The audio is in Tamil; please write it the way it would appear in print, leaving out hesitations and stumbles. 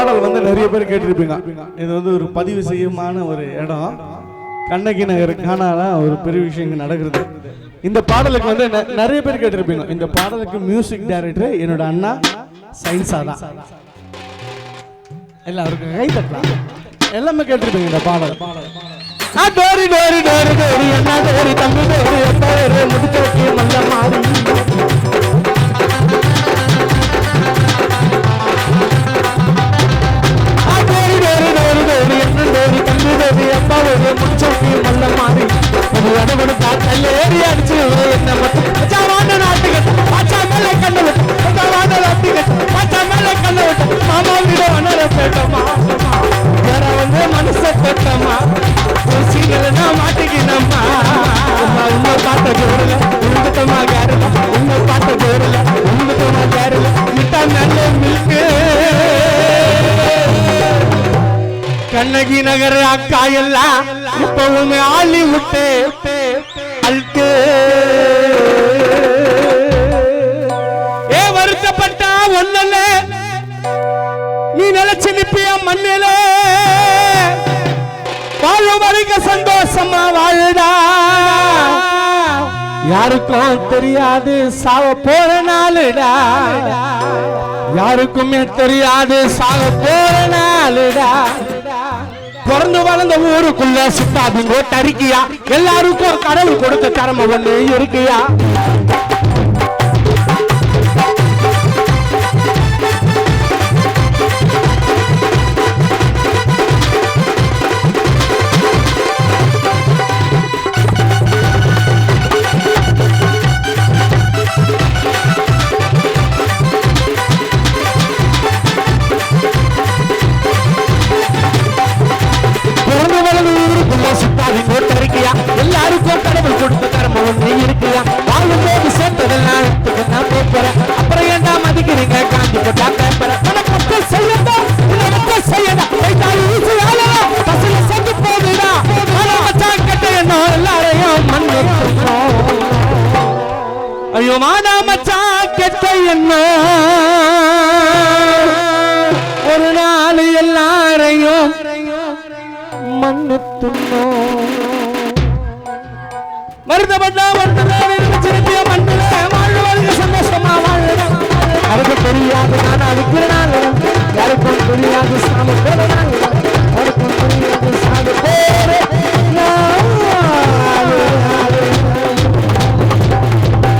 பாடல் வந்து நிறைய பேர் கேட்டிருப்பீங்க. இது வந்து ஒரு பதிவு செய்யமான ஒரு இடம். கண்ணகி நகர் காணால ஒரு பெரிய விஷயம் நடக்கிறது. இந்த பாடலுக்கு வந்து நிறைய பேர் கேட்டிருப்பீங்க. இந்த பாடலுக்கு மியூசிக் டைரக்டர் என்னோட அண்ணா சயின்ஸா தான். எல்லாருக்கும் கை தட்டலாம். எல்லாமே கேட்டிருப்பீங்க இந்த பாடல். டோரி டோரி டோரி டோரி என்ன டோரி தம்பி டோரி முடிச்சு மல்ல மாறி மல்ல மாறி கல்லேறி அடிச்சு என்ன மட்டும் நாட்டுக்கு பாச்சா மேல கண்ணு விட்டு பாச்சா மேல கண்ணு விட்டு மாமா வீட வண்ண பேட்டமா வேற வந்து மனச பேட்டமா சீக்கிரம்னா மாட்டிக்கினம்மா உன்னை பாட்ட கோரல உங்கத்தமா கேரல உன்னை பாட்ட கோரல உங்கத்தமா கேரல மிட்டா நல்ல மில்க்கு கண்ணகி நகர் அக்கா எல்லாம் இப்பவுமே ஆளி விட்டு அல்கு வருத்தப்பட்டா ஒன்னல நீ நினைச்சு நிப்பியா மண்ணில வாழும் வரைக்கும் சந்தோஷமா வாழுடா யாருக்கும் தெரியாது சாவ போற நாளுடா யாருக்குமே தெரியாது சாவ போற நாளுடா பிறந்து வளர்ந்த ஊருக்குள்ள சுத்தாதீங்க தரிக்கியா எல்லாருக்கும் கடவுள் கொடுத்த திறமை ஒண்ணு இருக்கியா எல்லாருக்கும் கடவுள் கொடுத்த திறமை ஒண்ணு இருக்கியா வாழும் போது சேர்த்ததெல்லாம் நான் போறேன் அப்புறம் ஏண்டா மதிக்கிறீங்க காந்தி போட்டா பேப்பர் செஞ்சு போகுதா கட்ட என்ன எல்லாரையும் மண்ணு ஐயோ மாதா மச்சான் கெட்ட என்ன ஒரு நாள் எல்லாரையும் மண்ணு துண்ணோ வருத்தப்பட்டா வருத்தம்